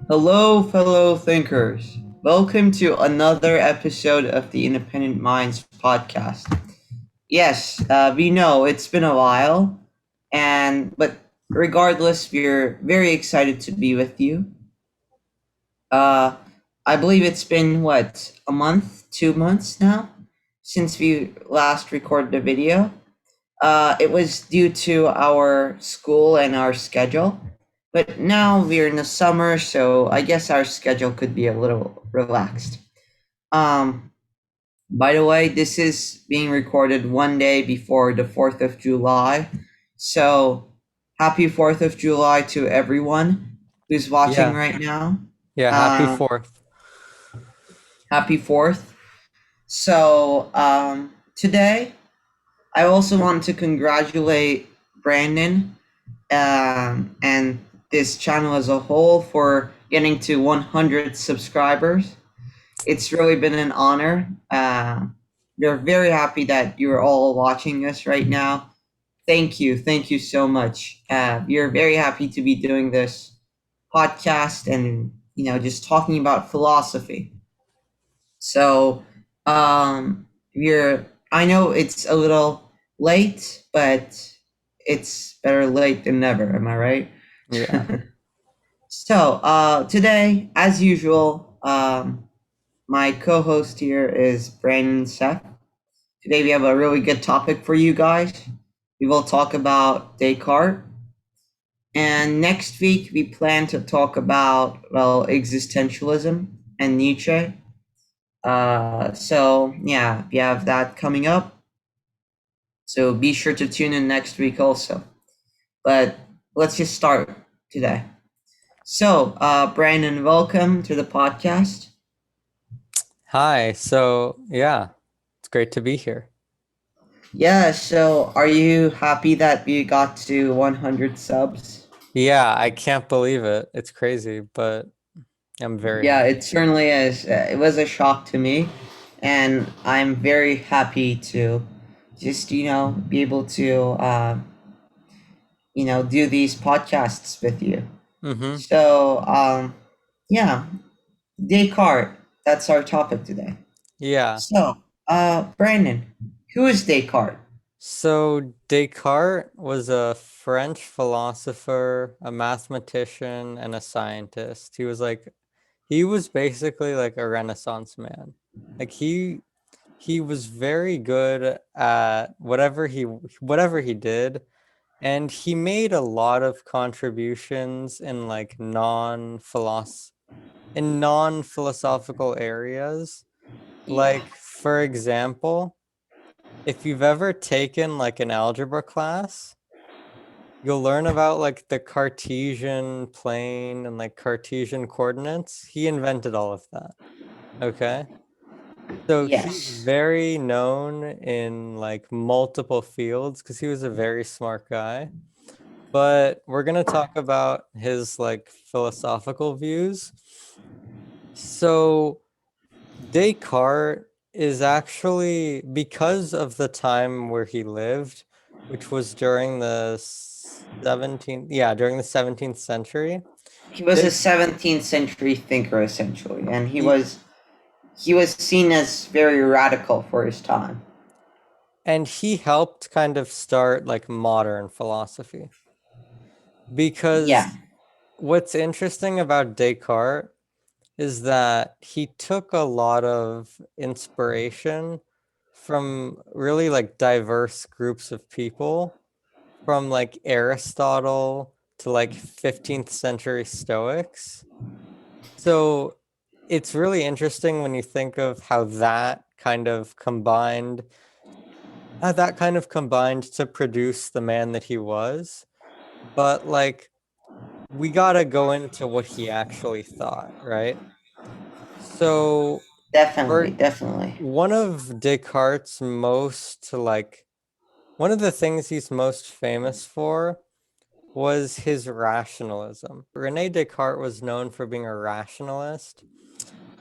Hello, fellow thinkers. Welcome to another episode of the Independent Minds podcast. Yes, we know it's been a while, but regardless, we're very excited to be with you. Uh, I believe it's been a month, 2 months now, since we last recorded the video. It was due to our school and our schedule. But now we're in the summer, so I guess our schedule could be a little relaxed. Um, by the way, this is being recorded one day before the 4th of July. So happy 4th of July to everyone who's watching Yeah, right now. yeah, happy Uh, 4th. Happy 4th. Today, I also want to congratulate Brandon and this channel as a whole for getting to 100 subscribers. It's really been an honor. We're very happy that you're all watching us right now. Thank you so much. We're very happy to be doing this podcast and just talking about philosophy. So, we're I know it's a little late, but it's better late than never. Am I right? Yeah. Today, as usual, my co-host here is Brandon Seth. Today we have a really good topic for you guys. We will talk about Descartes, and next week we plan to talk about existentialism and Nietzsche. Yeah, we have that coming up. So be sure to tune in next week also. But let's just start today. Brandon, welcome to the podcast. Hi. Yeah, it's great to be here. Yeah, so are you happy that we got to 100 subs? Yeah, I can't believe it. It's crazy, but I'm very Yeah, happy. it certainly is. It was a shock to me, and I'm very happy to just, be able to, do these podcasts with you. Mm-hmm. So, yeah, Descartes, that's our topic today. Yeah. Brandon, who is Descartes? So Descartes was a French philosopher, a mathematician, and a scientist. He was basically like a Renaissance man. Like he was very good at whatever he did. And he made a lot of contributions in like non-philosophical areas. Yeah. Like, for example, if you've ever taken like an algebra class, you'll learn about like the Cartesian plane and like Cartesian coordinates. He invented all of that. Okay. So he's Yes. very known in like multiple fields because he was a very smart guy. But we're going to talk about his like philosophical views. So Descartes is actually because of the time where he lived, which was during the 17th century. He was a Des- 17th century thinker essentially, and he, he was seen as very radical for his time. and he helped kind of start like modern philosophy Yeah. because what's interesting about Descartes is that he took a lot of inspiration from really like diverse groups of people, from like Aristotle to like 15th century Stoics. So it's really interesting when you think of how that kind of combined to produce the man that he was. But like, we gotta go into what he actually thought, right? So, Definitely, for definitely. one of Descartes' one of the things he's most famous for was his rationalism. René Descartes was known for being a rationalist.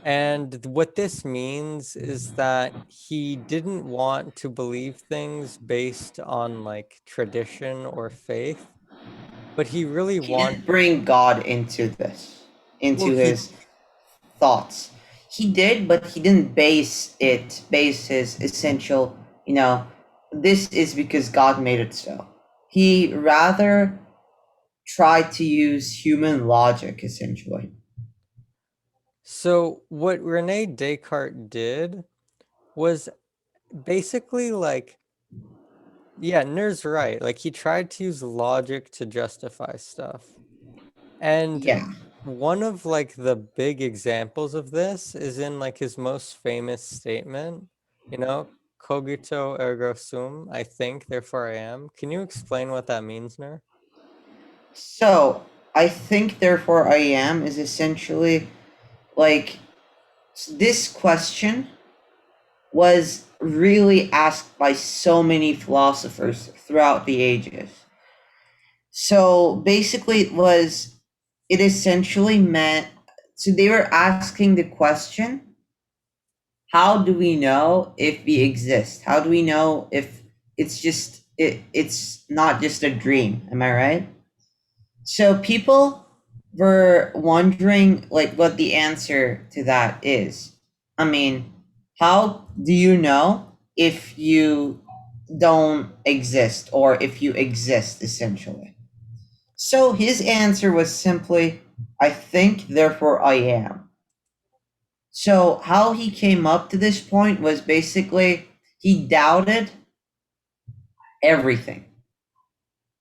And what this means is that he didn't want to believe things based on like tradition or faith, but he really He didn't wanted, bring God into this, well, into his thoughts. He did, but he didn't base his essential, this is because God made it so. He rather tried to use human logic, essentially. so what Rene Descartes did was basically like, yeah, Ner's right. Like he tried to use logic to justify stuff. And Yeah. one of like the big examples of this is in like his most famous statement, you know, cogito ergo sum, I think, therefore I am. Can you explain what that means, Ner? So, I think, therefore, I am is essentially like this question was really asked by so many philosophers throughout the ages. So basically, it essentially meant, so they were asking the question, how do we know if we exist? How do we know if it's not just a dream? Am I right? So people were wondering like what the answer to that is. I mean, how do you know if you don't exist or if you exist essentially? So his answer was simply, I think, therefore I am. So how he came up to this point was basically he doubted everything.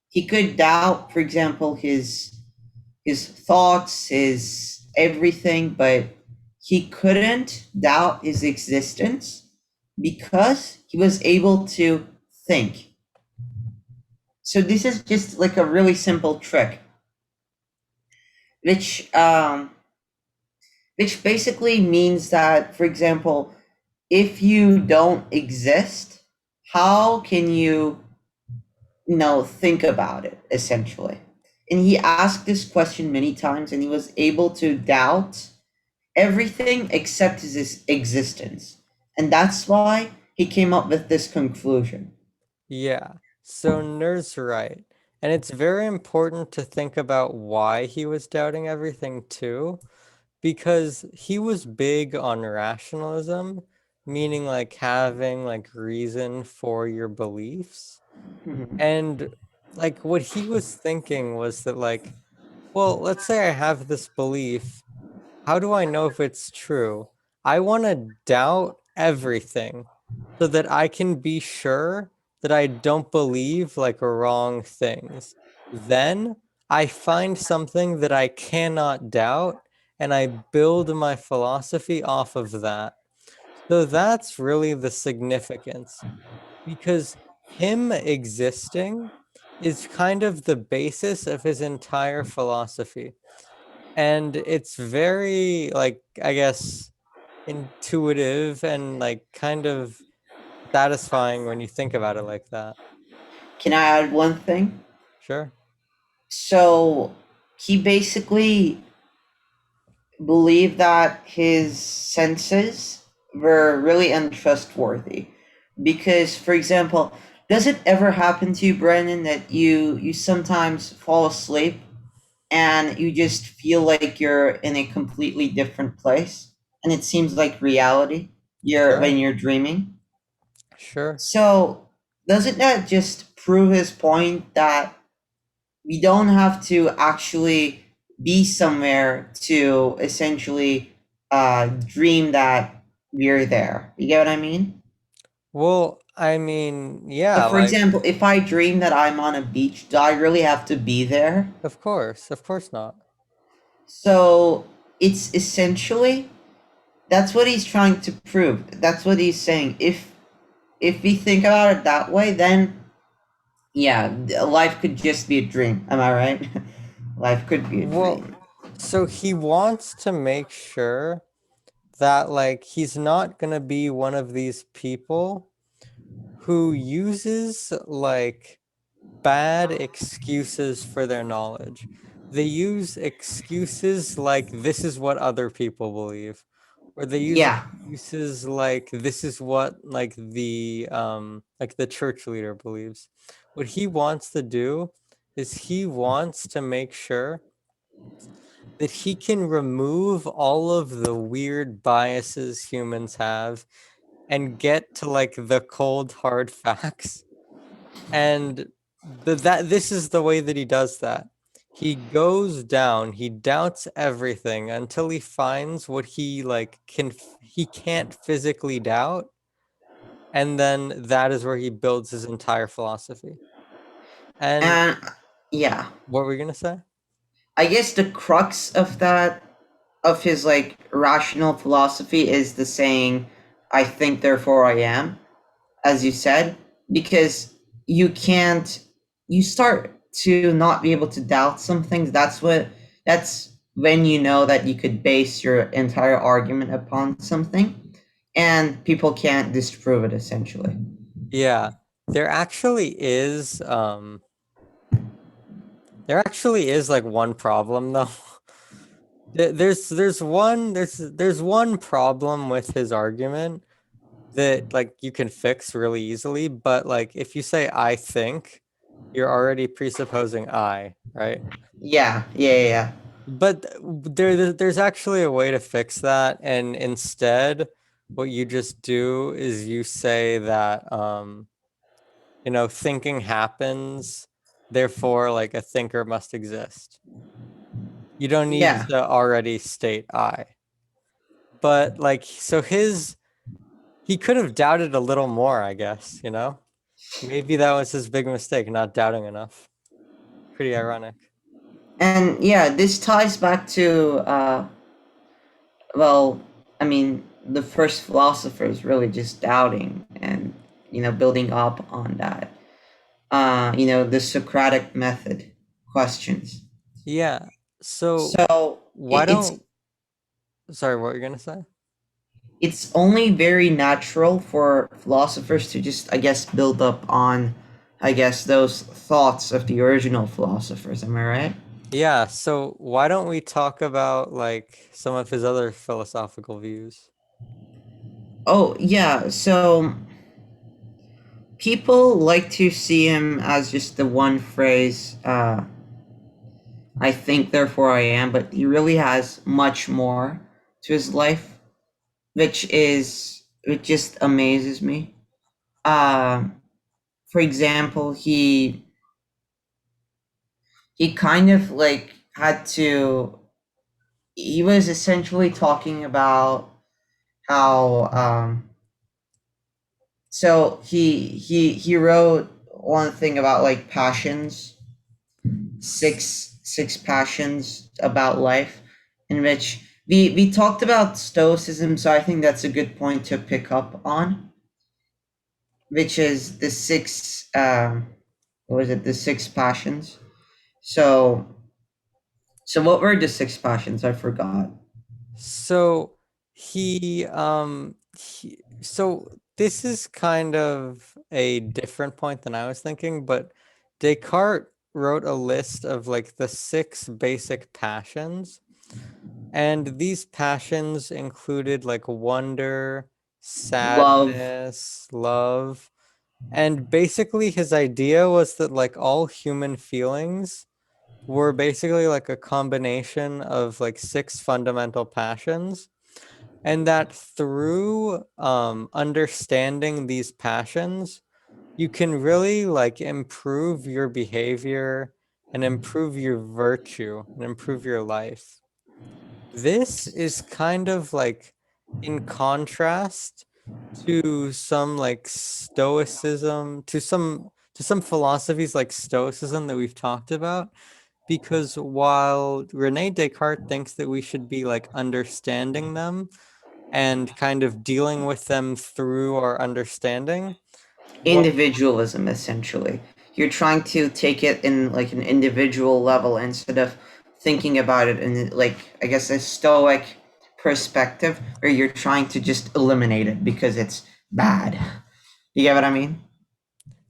He could doubt, for example, his thoughts, his everything, but he couldn't doubt his existence because he was able to think. So this is just like a really simple trick, which um, which basically means that, for example, if you don't exist, how can you think about it essentially? And he asked this question many times, and he was able to doubt everything except his existence. And that's why he came up with this conclusion. Yeah. So Ner's right. And it's very important to think about why he was doubting everything too, because he was big on rationalism, meaning like having like reason for your beliefs. Mhm. And like what he was thinking was that like, well, let's say I have this belief. How do I know if it's true? I want to doubt everything so that I can be sure that I don't believe like wrong things. Then I find something that I cannot doubt and I build my philosophy off of that. So that's really the significance because him existing is kind of the basis of his entire philosophy. And it's very, like, I guess, intuitive and like kind of satisfying when you think about it like that. Can I add one thing? Sure. So he basically believed that his senses were really untrustworthy. Because, for example, does it ever happen to you, Brennan, that you sometimes fall asleep and you just feel like you're in a completely different place and it seems like reality when Sure. you're dreaming? Sure. So doesn't that just prove his point that we don't have to actually be somewhere to essentially dream that we're there? You get what I mean? Well, I mean, yeah, For like, example, if I dream that I'm on a beach, do I really have to be there? of course not. So it's essentially, that's what he's trying to prove. That's what he's saying. If we think about it that way, then yeah, life could just be a dream. Am I right? Life could be a Well, dream. so he wants to make sure that like he's not gonna be one of these people who uses like bad excuses for their knowledge. They use excuses like this is what other people believe, where they use Yeah. excuses like this is what like the church leader believes. What he wants to do is he wants to make sure that he can remove all of the weird biases humans have and get to like the cold hard facts. And that this is the way that he does that. He goes down, he doubts everything until he finds what he like he can't physically doubt, and then that is where he builds his entire philosophy. And And yeah, what were we gonna say? I guess the crux of that, of his like rational philosophy, is the saying, "I think, therefore I am," as you said, because you can't, you start to not be able to doubt some things. That's when you know that you could base your entire argument upon something, and people can't disprove it essentially. Yeah, there actually is there actually is like one problem though. There's one problem with his argument that like you can fix really easily, but like if you say I think, you're already presupposing I, right? Yeah, yeah, yeah, yeah. But there's actually a way to fix that, and instead what you just do is you say that thinking happens, therefore like a thinker must exist. You don't need Yeah. to already state I. But like so his he could have doubted a little more, I guess, you know? Maybe that was his big mistake, not doubting enough. Pretty ironic. And yeah, this ties back to well, I mean, the first philosophers really just doubting and building up on that. The Socratic method questions. Yeah. So So why it, it's don't sorry, what you're gonna say? it's only very natural for philosophers to just, I guess, build up on, I guess, those thoughts of the original philosophers. Am I right? Yeah, so why don't we talk about like some of his other philosophical views? Oh yeah. So people like to see him as just the one phrase. I think, therefore I am, but he really has much more to his life, which just amazes me. For example, he kind of like had to. He was essentially talking about how. So he wrote one thing about like passions, six passions about life, in which we talked about stoicism, so I think that's a good point to pick up on, which is the six what was it, the six passions. So so what were the six passions? I forgot. So so this is kind of a different point than I was thinking, but Descartes wrote a list of like the six basic passions. And these passions included like wonder, Love. sadness, love. And basically, his idea was that like all human feelings were basically like a combination of like six fundamental passions. And that through understanding these passions, you can really like improve your behavior and improve your virtue and improve your life. This is kind of like in contrast to some like stoicism, to some philosophies like stoicism that we've talked about, because while René Descartes thinks that we should be like understanding them and kind of dealing with them through our understanding, what Individualism, essentially. You're trying to take it in like an individual level instead of thinking about it in, like, I guess, a stoic perspective, where you're trying to just eliminate it because it's bad. You get what I mean?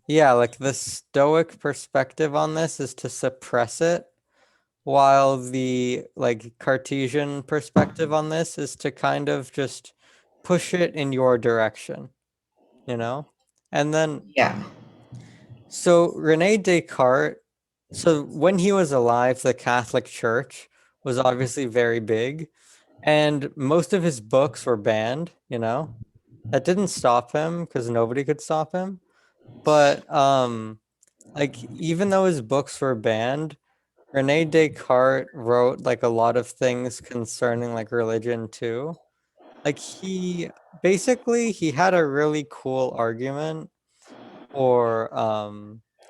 yeah, like the stoic perspective on this is to suppress it, while the like Cartesian perspective on this is to kind of just push it in your direction, you know? And then Yeah. so René Descartes, so when he was alive, the Catholic Church was obviously very big, and most of his books were banned, you know? That didn't stop him because nobody could stop him. But like even though his books were banned, René Descartes wrote like a lot of things concerning like religion too. Like he had a really cool argument for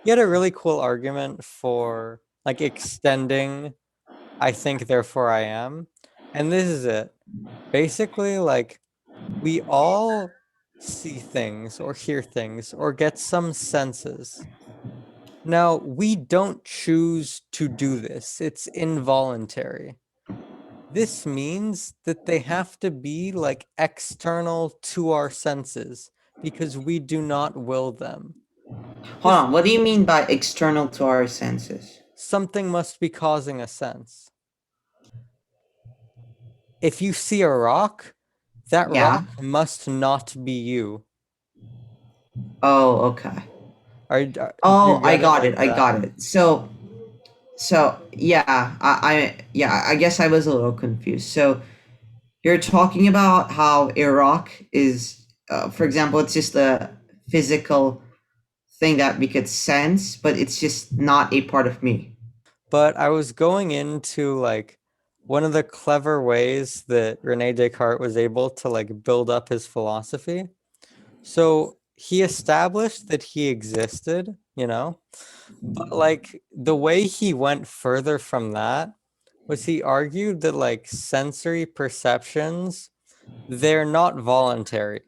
he had a really cool argument for like extending I think therefore I am. And this is it. Basically like we all see things or hear things or get some senses. Now, we don't choose to do this. It's involuntary. This means that they have to be like external to our senses because we do not will them. Hold This on. What do you mean by external to our senses? something must be causing a sense. If you see a rock, that Yeah. rock must not be you. Oh, okay. Do you Oh, I get it got like it. I that? got it. So yeah, yeah, I guess I was a little confused. So you're talking about how a rock is, for example, it's just a physical thing that we could sense, but it's just not a part of me. But I was going into like one of the clever ways that Rene Descartes was able to like build up his philosophy. So he established that he existed, you know, but like the way he went further from that was he argued that like sensory perceptions, they're not voluntary,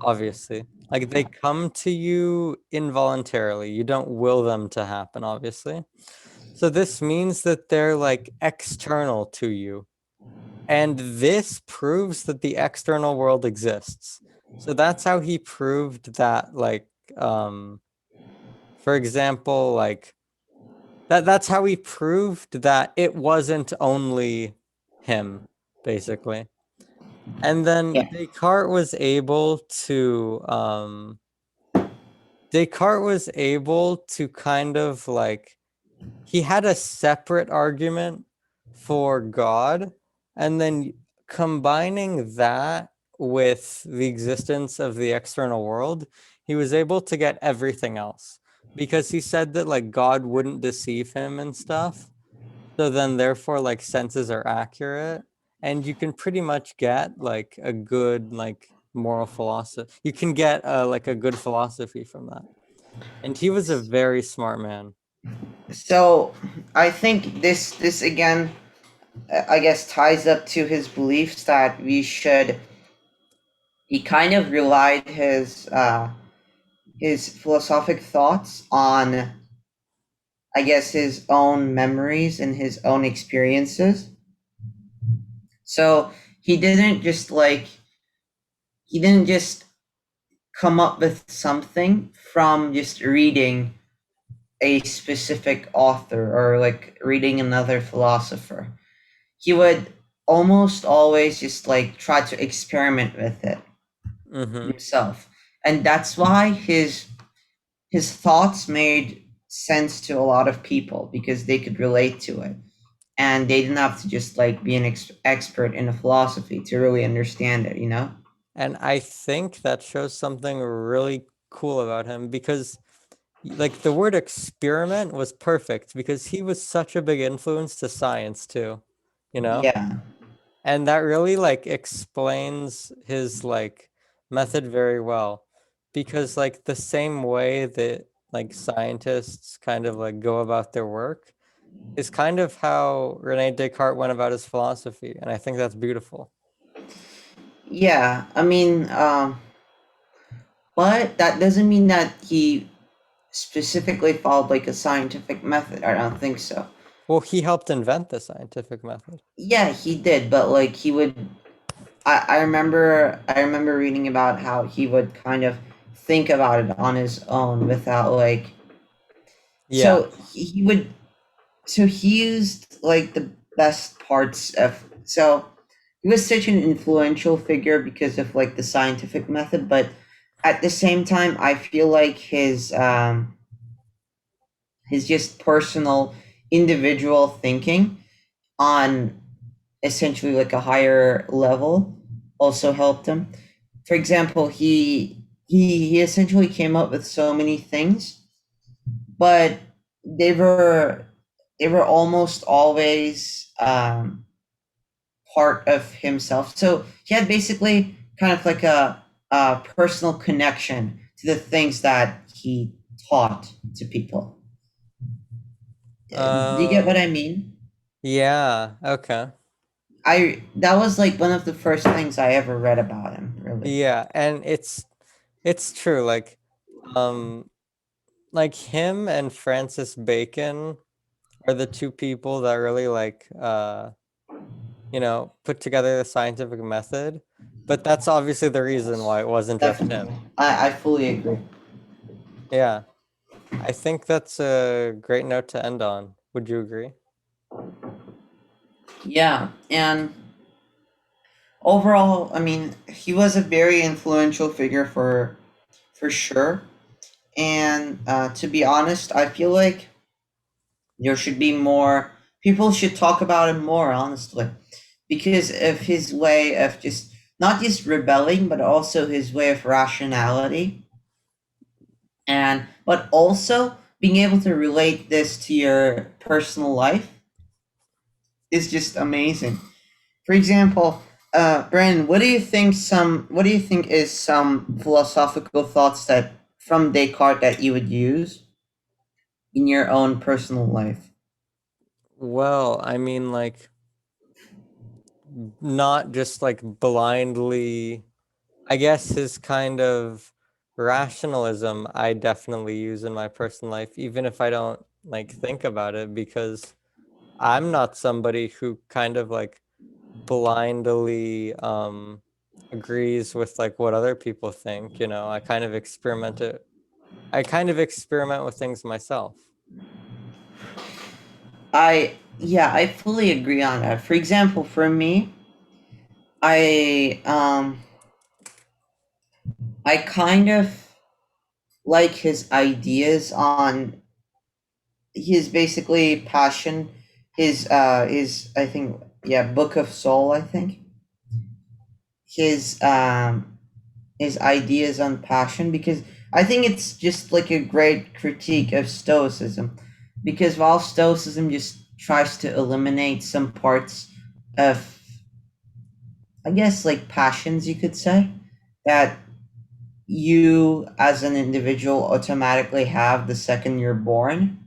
obviously. Like they come to you involuntarily. You don't will them to happen, obviously. So this means that they're like external to you. And this proves that the external world exists. So that's how he proved that like for example, like that's how he proved that it wasn't only him, basically. And then Yeah. Descartes was able to kind of like he had a separate argument for God, and then combining that with the existence of the external world, he was able to get everything else because he said that like God wouldn't deceive him and stuff. So then, therefore, like senses are accurate, and you can pretty much get like a good like moral philosophy. You can get like a good philosophy from that. And he was a very smart man. So I think this again, I guess, ties up to his beliefs that we should. He kind of relied his philosophic thoughts on, I guess, his own memories and his own experiences. So he didn't just like he didn't just come up with something from just reading a specific author or like reading another philosopher. He would almost always just like try to experiment with it Mm-hmm. himself. And that's why his thoughts made sense to a lot of people because they could relate to it. And they didn't have to just like be an expert in a philosophy to really understand it, you know? And I think that shows something really cool about him because like the word experiment was perfect because he was such a big influence to science too, you know? Yeah. And that really like explains his like method very well because like the same way that like scientists kind of like go about their work is kind of how Rene Descartes went about his philosophy, and I think that's beautiful. Yeah. I mean, but that doesn't mean that he specifically followed like a scientific method. I don't think so. Well, he helped invent the scientific method. Yeah, he did, but like he would I remember reading about how he would kind of think about it on his own without like Yeah. so he would so he used like the best parts of, so he was such an influential figure because of like the scientific method, but at the same time I feel like his just personal individual thinking on essentially like a higher level also helped him. For example, he essentially came up with so many things, but they were they were almost always part of himself. So he had basically kind of like a personal connection to the things that he taught to people. Do you get what I Um, mean? yeah, okay. I That was like one of the first things I ever read about him, really. Yeah, and it's true, um like him and Francis Bacon are the two people that really put together the scientific method. But that's obviously the reason Yes, why it wasn't just him. definitely. I fully agree. Yeah, I think that's a great note to end on. Would you agree? Yeah, and overall, I mean, he was a very influential figure for sure. And to be honest, I feel like there should be more people should talk about him more, honestly, because of his way of just not just rebelling, but also his way of rationality, and but also being able to relate this to your personal life is just amazing. For example, Brandon, what do you think is some philosophical thoughts that from Descartes that you would use in your own personal life? Well, I mean, not just like blindly, I guess his kind of rationalism I definitely use in my personal life, even if I don't like think about it, because I'm not somebody who kind of like blindly agrees with like what other people think, I kind of experiment with things myself. I fully agree on that. For example, for me, I um I kind of like his ideas on his basically passion, his I think, yeah, Book of Soul, I think. His his ideas on passion, because I think it's just like a great critique of Stoicism, because while Stoicism just tries to eliminate some parts of, I guess, like passions, you could say, that you as an individual automatically have the second you're born.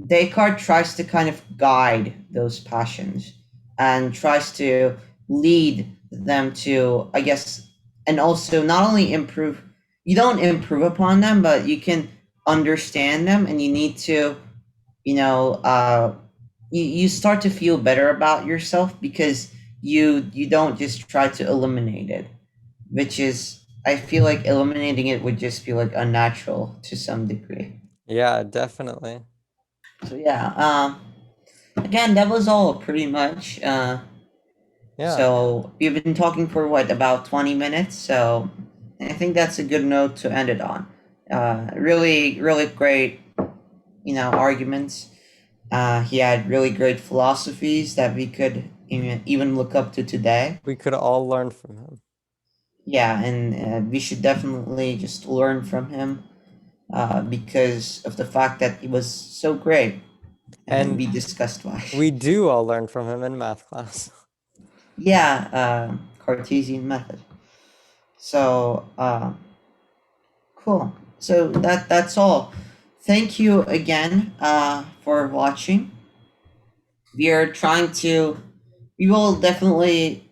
Descartes tries to kind of guide those passions and tries to lead them to, I guess, and also not only improve, you don't improve upon them, but you can understand them, and you need to, you know, you start to feel better about yourself because you don't just try to eliminate it, which is, I feel like eliminating it would just be like unnatural to some degree. Yeah, definitely. So yeah, again, that was all pretty much. Yeah, So we've been talking for what, about 20 minutes. So I think that's a good note to end it on. Really, really great, arguments. He had really great philosophies that we could even look up to today. we could all learn from him. Yeah, and we should definitely just learn from him because of the fact that he was so great, and And we discussed why. we do all learn from him in math class. Yeah, Cartesian method. So cool. So that's all. Thank you again for watching. We are trying to. We will definitely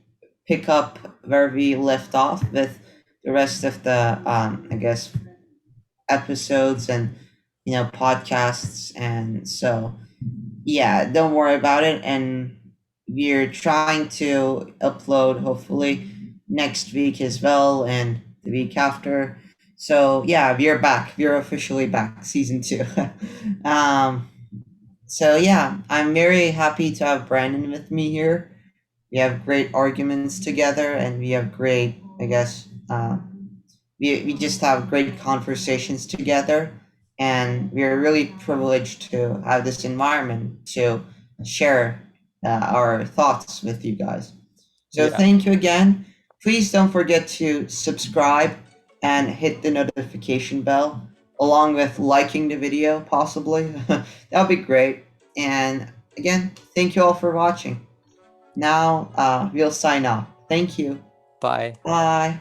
pick up where we left off with the rest of the I guess episodes and podcasts, and so yeah, don't worry about it. And we're trying to upload hopefully next week as well, and the week after. So yeah, we're back. We're officially back, season 2. um So yeah, I'm very happy to have Brandon with me here. We have great arguments together, and we have great, I guess, we just have great conversations together, and we are really privileged to have this environment to share our thoughts with you guys. So Yeah, thank you again. Please don't forget to subscribe and hit the notification bell, along with liking the video, possibly. That would be great. And again, thank you all for watching. Now we'll sign off. Thank you. bye. Bye.